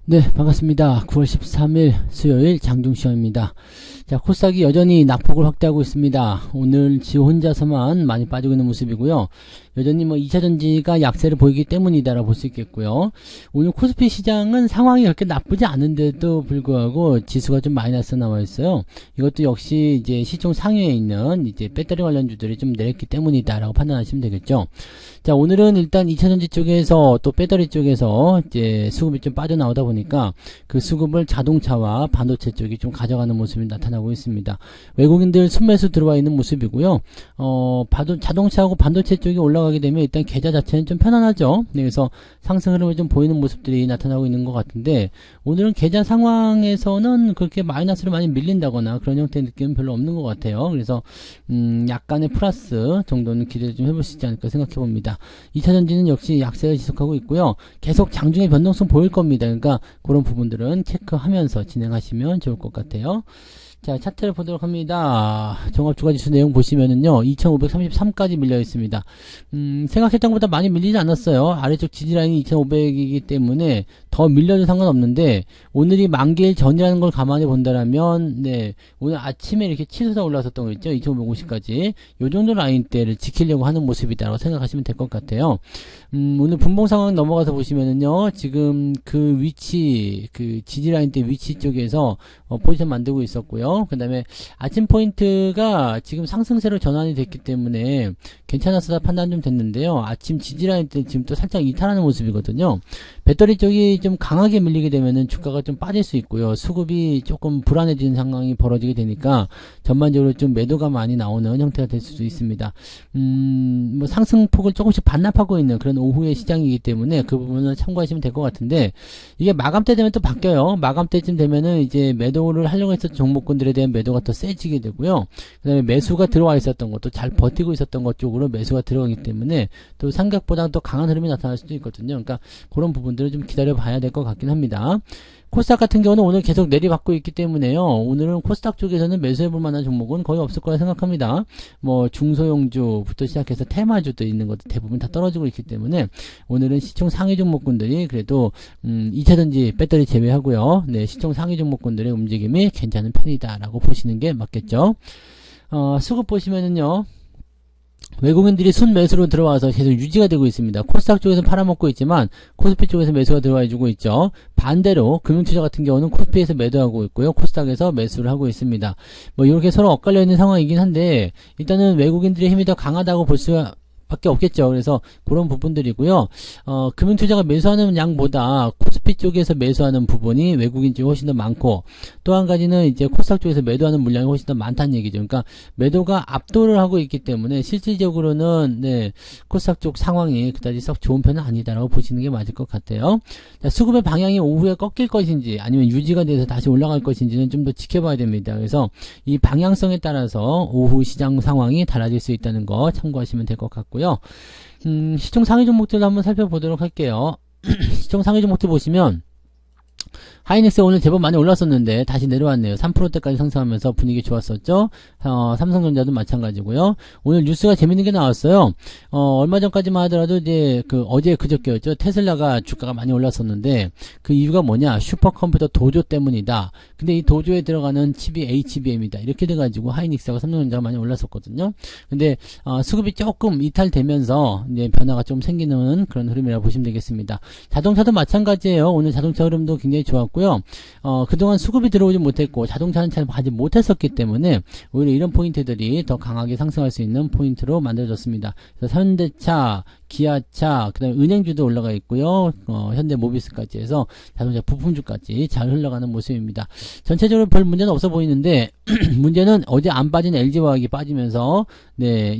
네, 반갑습니다. 9월 13일 수요일 장중시험입니다. 자, 코스닥이 여전히 낙폭을 확대하고 있습니다. 오늘 지 혼자서만 많이 빠지고 있는 모습이고요. 여전히 2차전지가 약세를 보이기 때문이다라고 볼 수 있겠고요. 오늘 코스피 시장은 상황이 그렇게 나쁘지 않은데도 불구하고 지수가 좀 마이너스 나와 있어요. 이것도 역시 이제 시총 상위에 있는 이제 배터리 관련주들이 좀 내렸기 때문이다라고 판단하시면 되겠죠. 자, 오늘은 일단 2차전지 쪽에서 또 배터리 쪽에서 이제 수급이 좀 빠져나오다 보니까 그 수급을 자동차와 반도체 쪽이 좀 가져가는 모습이 나타나고 있습니다. 외국인들 순매수 들어와 있는 모습이고요. 자동차하고 반도체 쪽이 올라가게 되면 일단 계좌 자체는 좀 편안하죠. 그래서 상승 흐름을 좀 보이는 모습들이 나타나고 있는 것 같은데, 오늘은 계좌 상황에서는 그렇게 마이너스로 많이 밀린다거나 그런 형태의 느낌은 별로 없는 것 같아요. 그래서 약간의 플러스 정도는 기대 좀 해볼 수 있지 않을까 생각해 봅니다. 2차전지는 역시 약세를 지속하고 있고요. 계속 장중의 변동성 보일 겁니다. 그러니까 그런 부분들은 체크하면서 진행하시면 좋을 것 같아요. 자, 차트를 보도록 합니다. 종합주가지수 내용 보시면은요, 2533까지 밀려 있습니다. 생각했던 것보다 많이 밀리지 않았어요. 아래쪽 지지라인이 2500이기 때문에 더 밀려도 상관없는데, 오늘이 만기일 전이라는 걸 감안해 본다라면, 네, 오늘 아침에 이렇게 치솟아 올라왔었던 거 있죠? 2550까지. 요 정도 라인대를 지키려고 하는 모습이다라고 생각하시면 될 것 같아요. 오늘 분봉 상황 넘어가서 보시면은요, 지금 그 위치, 그 지지라인대 위치 쪽에서 포지션 만들고 있었고요. 그 다음에 아침 포인트가 지금 상승세로 전환이 됐기 때문에 괜찮았다 판단 좀 됐는데요. 아침 지지라인 때 지금 또 살짝 이탈하는 모습이거든요. 배터리 쪽이 좀 강하게 밀리게 되면은 주가가 좀 빠질 수 있고요. 수급이 조금 불안해지는 상황이 벌어지게 되니까 전반적으로 좀 매도가 많이 나오는 형태가 될 수도 있습니다. 상승폭을 조금씩 반납하고 있는 그런 오후의 시장이기 때문에 그 부분을 참고하시면 될 것 같은데, 이게 마감때 되면 또 바뀌어요. 마감때쯤 되면은 이제 매도를 하려고 했던 종목군들에 대한 매도가 더 세지게 되고요. 그 다음에 매수가 들어와 있었던 것도 잘 버티고 있었던 것 쪽으로 매수가 들어가기 때문에 또 생각보다 더 강한 흐름이 나타날 수도 있거든요. 그러니까 그런 부분들을 좀 기다려 봐야 될 것 같긴 합니다. 코스닥 같은 경우는 오늘 계속 내리받고 있기 때문에요. 오늘은 코스닥 쪽에서는 매수해볼 만한 종목은 거의 없을 거라 생각합니다. 중소형주부터 시작해서 테마주도 있는 것도 대부분 다 떨어지고 있기 때문에 오늘은 시총 상위 종목군들이 그래도 2차전지 배터리 제외하고요. 네, 시총 상위 종목군들의 움직임이 괜찮은 편이다라고 보시는 게 맞겠죠. 수급 보시면은요, 외국인들이 순매수로 들어와서 계속 유지가 되고 있습니다. 코스닥 쪽에서 팔아먹고 있지만 코스피 쪽에서 매수가 들어와주고 있죠. 반대로 금융투자 같은 경우는 코스피에서 매도하고 있고요. 코스닥에서 매수를 하고 있습니다. 이렇게 서로 엇갈려 있는 상황이긴 한데, 일단은 외국인들의 힘이 더 강하다고 볼 수밖에 없겠죠. 그래서 그런 부분들이고요. 금융투자가 매수하는 양보다 코스피 쪽에서 매수하는 부분이 외국인 쪽이 훨씬 더 많고, 또 한 가지는 이제 코스닥 쪽에서 매도하는 물량이 훨씬 더 많다는 얘기죠. 그러니까 매도가 압도를 하고 있기 때문에 실질적으로는 네, 코스닥 쪽 상황이 그다지 썩 좋은 편은 아니다라고 보시는 게 맞을 것 같아요. 자, 수급의 방향이 오후에 꺾일 것인지 아니면 유지가 돼서 다시 올라갈 것인지는 좀 더 지켜봐야 됩니다. 그래서 이 방향성에 따라서 오후 시장 상황이 달라질 수 있다는 거 참고하시면 될 것 같고요. 시총 상위 종목들도 한번 살펴보도록 할게요. 시총 상위 종목들 보시면 하이닉스 오늘 제법 많이 올랐었는데 다시 내려왔네요. 3%대까지 상승하면서 분위기 좋았었죠. 삼성전자도 마찬가지고요. 오늘 뉴스가 재밌는 게 나왔어요. 얼마 전까지만 하더라도 이제 어제 그저께였죠. 테슬라가 주가가 많이 올랐었는데 그 이유가 뭐냐? 슈퍼컴퓨터 도조 때문이다. 근데 이 도조에 들어가는 칩이 HBM이다. 이렇게 돼가지고 하이닉스하고 삼성전자가 많이 올랐었거든요. 근데 수급이 조금 이탈되면서 이제 변화가 좀 생기는 그런 흐름이라고 보시면 되겠습니다. 자동차도 마찬가지예요. 오늘 자동차 흐름도 굉장히 좋았고요. 그동안 수급이 들어오지 못했고 자동차는 잘 가지 못했었기 때문에 오히려 이런 포인트들이 더 강하게 상승할 수 있는 포인트로 만들어졌습니다. 그래서 현대차, 기아차, 그 다음에 은행주도 올라가 있고요. 현대모비스까지 해서 자동차 부품주까지 잘 흘러가는 모습입니다. 전체적으로 별 문제는 없어 보이는데 문제는 어제 안 빠진 LG화학이 빠지면서 네,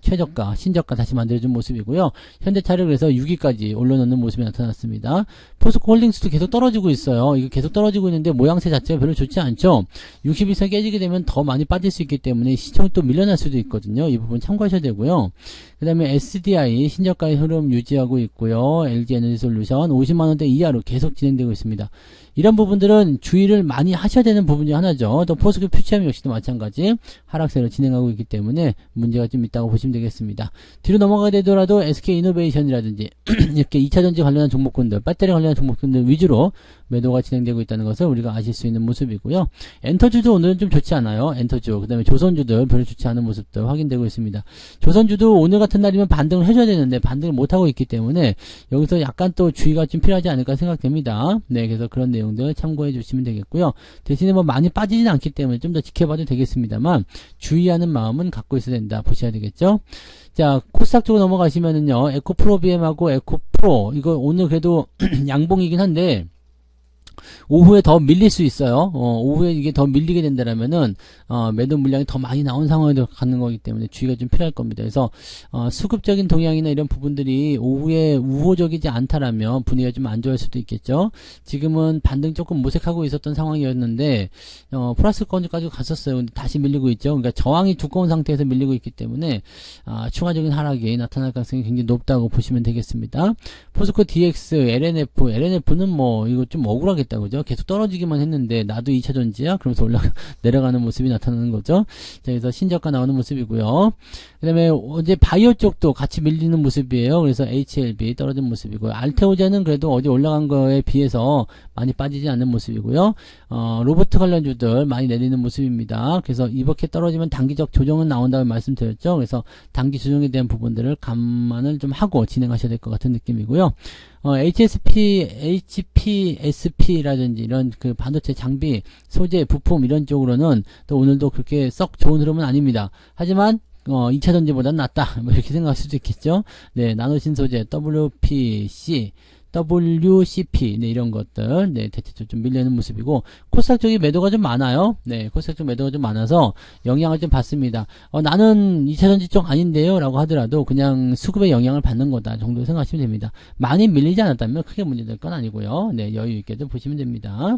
최저가, 신저가 다시 만들어준 모습이고요. 현대차를 그래서 6위까지 올려놓는 모습이 나타났습니다. 포스코홀딩스도 계속 떨어지고 있어요. 이거 계속 떨어지고 있는데 모양새 자체가 별로 좋지 않죠. 60이서 깨지게 되면 더 많이 빠질 수 있기 때문에 시총이 또 밀려날 수도 있거든요. 이 부분 참고하셔야 되고요. 그 다음에 SDI 신저가의 흐름 유지하고 있고요. LG에너지솔루션 50만원대 이하로 계속 진행되고 있습니다. 이런 부분들은 주의를 많이 하셔야 되는 부분 중 하나죠. 또 포스코 퓨처엠 역시도 마찬가지 하락세를 진행하고 있기 때문에 문제가 좀 있다고 보시면 되겠습니다. 뒤로 넘어가게 되더라도 SK이노베이션이라든지 이렇게 2차전지 관련한 종목군들, 배터리 관련한 종목군들 위주로 매도가 진행되고 있다는 것을 우리가 아실 수 있는 모습이고요. 엔터주도 오늘은 좀 좋지 않아요. 엔터주, 그 다음에 조선주들 별로 좋지 않은 모습도 확인되고 있습니다. 조선주도 오늘 같은 날이면 반등을 해줘야 되는데 반등을 못하고 있기 때문에 여기서 약간 또 주의가 좀 필요하지 않을까 생각됩니다. 네, 그래서 그런 내용들 참고해 주시면 되겠고요. 대신에 뭐 많이 빠지진 않기 때문에 좀 더 지켜봐도 되겠습니다만 주의하는 마음은 갖고 있어야 된다 보셔야 되겠죠. 자, 코스닥 쪽으로 넘어가시면은요, 에코프로비엠하고 에코프로, 이거 오늘 그래도 양봉이긴 한데, 오후에 더 밀릴 수 있어요. 오후에 이게 더 밀리게 된다라면은, 매도 물량이 더 많이 나온 상황에 가는 거기 때문에 주의가 좀 필요할 겁니다. 그래서, 수급적인 동향이나 이런 부분들이 오후에 우호적이지 않다라면 분위기가 좀 안 좋을 수도 있겠죠. 지금은 반등 조금 모색하고 있었던 상황이었는데, 플러스권까지 갔었어요. 근데 다시 밀리고 있죠. 그러니까 저항이 두꺼운 상태에서 밀리고 있기 때문에, 추가적인 하락이 나타날 가능성이 굉장히 높다고 보시면 되겠습니다. 포스코 DX, LNF는 뭐, 이거 좀 억울하겠다. 그죠? 계속 떨어지기만 했는데 나도 2차전지야? 그러면서 내려가는 모습이 나타나는 거죠. 자, 그래서 신저가 나오는 모습이고요. 그 다음에 어제 바이오 쪽도 같이 밀리는 모습이에요. 그래서 HLB 떨어진 모습이고요. 알테오제는 그래도 어제 올라간 거에 비해서 많이 빠지지 않는 모습이고요. 로봇 관련주들 많이 내리는 모습입니다. 그래서 이렇게 떨어지면 단기적 조정은 나온다고 말씀드렸죠. 그래서 단기 조정에 대한 부분들을 감안을 좀 하고 진행하셔야 될 것 같은 느낌이고요. HPSP라든지 이런 그 반도체 장비, 소재, 부품 이런 쪽으로는 또 오늘도 그렇게 썩 좋은 흐름은 아닙니다. 하지만 2차 전지보다는 낫다. 뭐 이렇게 생각할 수도 있겠죠. 네, 나노신소재, WCP, 네, 이런 것들, 네, 대체적으로 좀 밀리는 모습이고, 코스닥 쪽이 매도가 좀 많아요. 네, 코스닥 쪽 매도가 좀 많아서 영향을 좀 받습니다. 나는 2차전지 쪽 아닌데요? 라고 하더라도 그냥 수급의 영향을 받는 거다 정도 생각하시면 됩니다. 많이 밀리지 않았다면 크게 문제될 건 아니고요. 네, 여유 있게 좀 보시면 됩니다.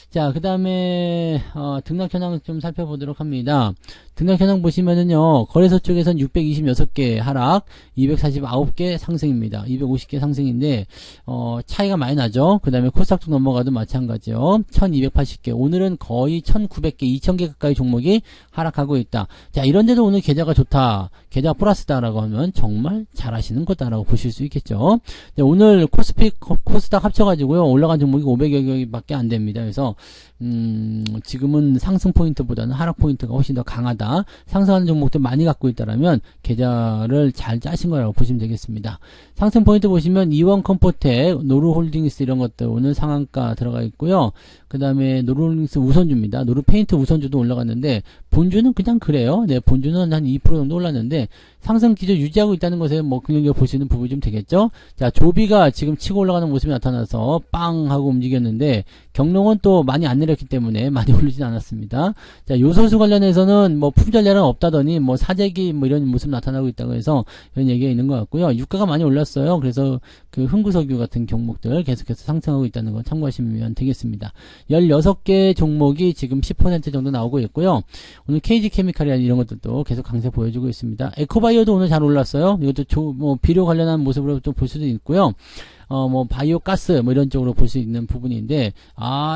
자, 그 다음에 등락 현황 좀 살펴보도록 합니다. 등락 현황 보시면은요, 거래소 쪽에선 626개 하락, 249개 상승입니다. 250개 상승인데 차이가 많이 나죠. 그 다음에 코스닥 쪽 넘어가도 마찬가지요. 1280개, 오늘은 거의 1900개, 2000개 가까이 종목이 하락하고 있다. 자, 이런데도 오늘 계좌가 좋다, 계좌 플러스다라고 하면 정말 잘하시는 거다라고 보실 수 있겠죠. 네, 오늘 코스닥 합쳐가지고요, 올라간 종목이 500여 개밖에 안 됩니다. 그래서 지금은 상승 포인트보다는 하락 포인트가 훨씬 더 강하다. 상승하는 종목들 많이 갖고 있다라면 계좌를 잘 짜신 거라고 보시면 되겠습니다. 상승 포인트 보시면 이원 컴포텍, 노루홀딩스 이런 것들 오늘 상한가 들어가 있고요. 그 다음에 노루홀딩스 우선주입니다. 노루페인트 우선주도 올라갔는데 본주는 그냥 그래요. 네, 본주는 한 2% 정도 올랐는데 상승 기조 유지하고 있다는 것에 뭐 긍정적으로 볼 수 있는 부분이 좀 되겠죠. 자, 조비가 지금 치고 올라가는 모습이 나타나서 빵 하고 움직였는데 경롱은 또 많이 안 내렸기 때문에 많이 오르진 않았습니다. 자, 요소수 관련해서는 뭐 품절량은 없다더니 뭐 사재기 뭐 이런 모습 나타나고 있다고 해서 이런 얘기가 있는 것 같고요. 유가가 많이 올랐어요. 그래서 그 흥구석유 같은 종목들 계속해서 상승하고 있다는 거 참고하시면 되겠습니다. 16개 종목이 지금 10% 정도 나오고 있고요. 오늘 KG케미칼이나 이런 것들도 계속 강세 보여주고 있습니다. 에코바이오도 오늘 잘 올랐어요. 이것도 뭐 비료 관련한 모습으로 또 볼 수도 있고요. 뭐 바이오 가스 뭐 이런 쪽으로 볼 수 있는 부분인데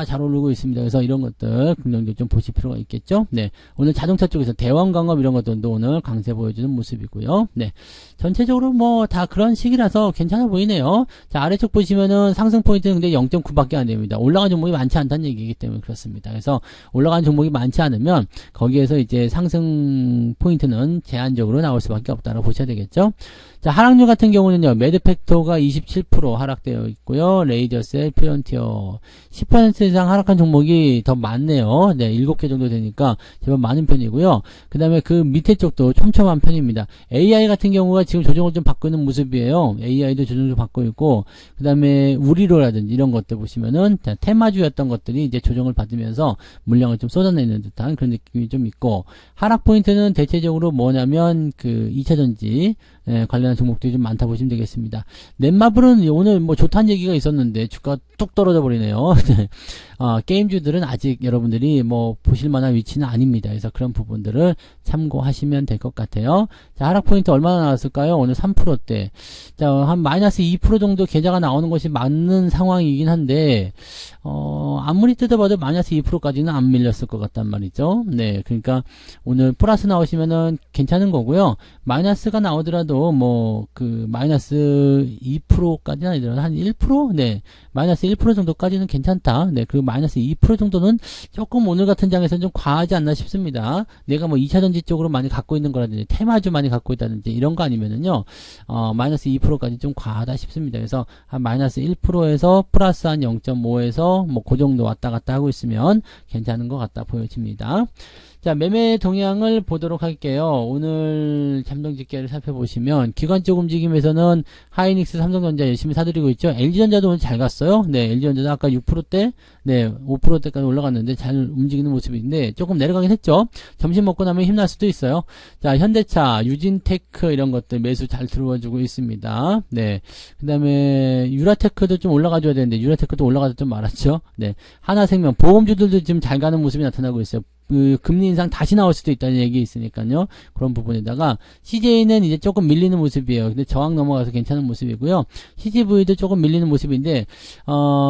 잘 오르고 있습니다. 그래서 이런 것들 긍정적으로 좀 보실 필요가 있겠죠. 네, 오늘 자동차 쪽에서 대왕광업 이런 것들도 오늘 강세 보여주는 모습이고요. 네, 전체적으로 뭐 다 그런 식이라서 괜찮아 보이네요. 자, 아래쪽 보시면은 상승 포인트는 근데 0.9밖에 안 됩니다. 올라간 종목이 많지 않다는 얘기이기 때문에 그렇습니다. 그래서 올라간 종목이 많지 않으면 거기에서 이제 상승 포인트는 제한적으로 나올 수밖에 없다고 보셔야 되겠죠. 자, 하락률 같은 경우는요, 매드팩터가 27% 하락되어 있고요. 레이디어셀, 피런티어 10% 이상 하락한 종목이 더 많네요. 네, 7개 정도 되니까 제법 많은 편이고요. 그 다음에 그 밑에 쪽도 촘촘한 편입니다. AI 같은 경우가 지금 조정을 좀 받고 있는 모습이에요. AI도 조정을 좀 받고 있고, 그 다음에 우리로라든지 이런 것들 보시면은 테마주였던 것들이 이제 조정을 받으면서 물량을 좀 쏟아내는 듯한 그런 느낌이 좀 있고, 하락 포인트는 대체적으로 뭐냐면 그 2차전지 관련한 종목들이 좀 많다 보시면 되겠습니다. 넷마블은 오늘 뭐 좋다는 얘기가 있었는데 주가 뚝 떨어져 버리네요. 게임주들은 아직 여러분들이 뭐 보실 만한 위치는 아닙니다. 그래서 그런 부분들을 참고하시면 될 것 같아요. 자, 하락 포인트 얼마나 나왔을까요? 오늘 3%대. 자, 한 마이너스 2% 정도 계좌가 나오는 것이 맞는 상황이긴 한데, 아무리 뜯어봐도 마이너스 2%까지는 안 밀렸을 것 같단 말이죠. 네, 그러니까 오늘 플러스 나오시면은 괜찮은 거고요. 마이너스가 나오더라도 뭐 그 마이너스 2%까지는 아니더라도 한 1%? 네, 마이너스 1% 정도까지는 괜찮다. 네, 그리고 마이너스 2% 정도는 조금 오늘 같은 장에서는 좀 과하지 않나 싶습니다. 내가 뭐 2차전지 쪽으로 많이 갖고 있는 거라든지 테마주 많이 갖고 있다든지 이런 거 아니면은요, 마이너스 2%까지 좀 과하다 싶습니다. 그래서 한 마이너스 1%에서 플러스 한 0.5에서 뭐 그 정도 왔다 갔다 하고 있으면 괜찮은 것 같다 보여집니다. 자, 매매 동향을 보도록 할게요. 오늘 잠정 집계를 살펴보시면 기관적 움직임에서는 하이닉스, 삼성전자 열심히 사들이고 있죠. LG전자도 오늘 잘 갔어요. 네, LG전자도 아까 6%대, 네, 5%대까지 올라갔는데 잘 움직이는 모습인데 조금 내려가긴 했죠. 점심 먹고 나면 힘날 수도 있어요. 자, 현대차, 유진테크 이런 것들 매수 잘 들어와주고 있습니다. 네, 그 다음에 유라테크도 좀 올라가줘야 되는데 유라테크도 올라가다 좀 말았죠. 네, 하나생명, 보험주들도 지금 잘 가는 모습이 나타나고 있어요. 그 금리 인상 다시 나올 수도 있다는 얘기 있으니까요. 그런 부분에다가 CJ는 이제 조금 밀리는 모습이에요. 근데 저항 넘어가서 괜찮은 모습이고요. CGV도 조금 밀리는 모습인데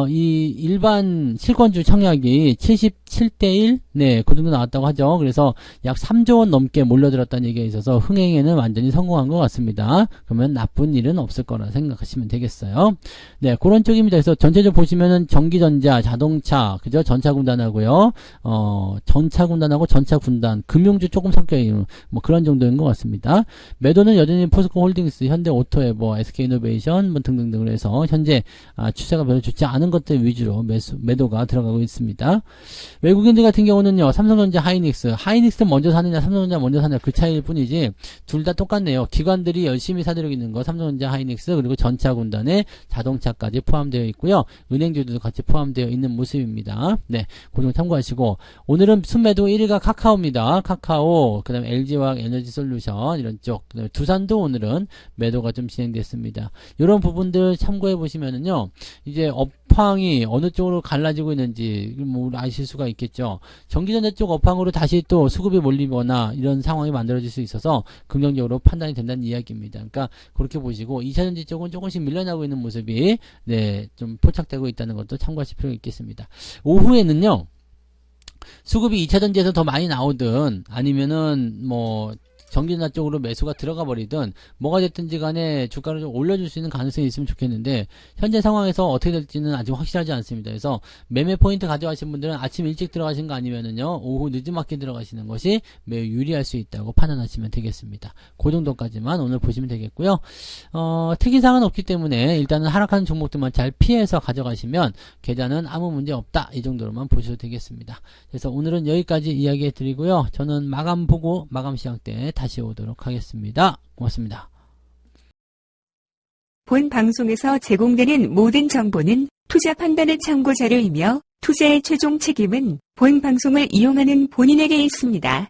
이 일반 실권주 청약이 77대1 네, 그 정도 나왔다고 하죠. 그래서 약 3조 원 넘게 몰려들었다는 얘기가 있어서 흥행에는 완전히 성공한 것 같습니다. 그러면 나쁜 일은 없을 거라 생각하시면 되겠어요. 네, 그런 쪽입니다. 그래서 전체적으로 보시면은 전기전자, 자동차, 그죠? 전차 군단하고요. 전차 군단하고 전차 군단, 금융주 조금 섞여있는 뭐 그런 정도인 것 같습니다. 매도는 여전히 포스코홀딩스, 현대오토에버, SK이노베이션 뭐 등등등을 해서 현재 추세가 별로 좋지 않은 것들 위주로 매도가 들어가고 있습니다. 외국인들 같은 경우는요, 삼성전자, 하이닉스 먼저 사느냐, 삼성전자 먼저 사느냐 그 차이일 뿐이지 둘 다 똑같네요. 기관들이 열심히 사들이고 있는 거 삼성전자, 하이닉스 그리고 전차 군단에 자동차까지 포함되어 있고요. 은행주도 같이 포함되어 있는 모습입니다. 네, 그 정도 참고하시고 오늘은 순매도 1위가 카카오입니다. 카카오, 그 다음에 LG화학 에너지솔루션 이런 쪽, 그 다음에 두산도 오늘은 매도가 좀 진행됐습니다. 이런 부분들 참고해 보시면은요, 이제 업황이 어느 쪽으로 갈라지고 있는지 뭐 아실 수가 있겠죠. 전기전자 쪽 업황으로 다시 또 수급이 몰리거나 이런 상황이 만들어질 수 있어서 긍정적으로 판단이 된다는 이야기입니다. 그러니까 그렇게 보시고 2차전지 쪽은 조금씩 밀려나고 있는 모습이 네, 좀 포착되고 있다는 것도 참고하실 필요가 있겠습니다. 오후에는요, 수급이 2차전지에서 더 많이 나오든 아니면은 뭐 전기전자 쪽으로 매수가 들어가 버리든 뭐가 됐든지 간에 주가를 좀 올려줄 수 있는 가능성이 있으면 좋겠는데 현재 상황에서 어떻게 될지는 아직 확실하지 않습니다. 그래서 매매 포인트 가져가신 분들은 아침 일찍 들어가신 거 아니면은요 오후 늦지막히 들어가시는 것이 매우 유리할 수 있다고 판단하시면 되겠습니다. 그 정도까지만 오늘 보시면 되겠고요. 특이사항은 없기 때문에 일단은 하락하는 종목들만 잘 피해서 가져가시면 계좌는 아무 문제 없다 이 정도로만 보셔도 되겠습니다. 그래서 오늘은 여기까지 이야기해 드리고요. 저는 마감 보고 마감 시장 때 다시 오도록 하겠습니다. 고맙습니다. 본 방송에서 제공되는 모든 정보는 투자 판단의 참고 자료이며 투자의 최종 책임은 본 방송을 이용하는 본인에게 있습니다.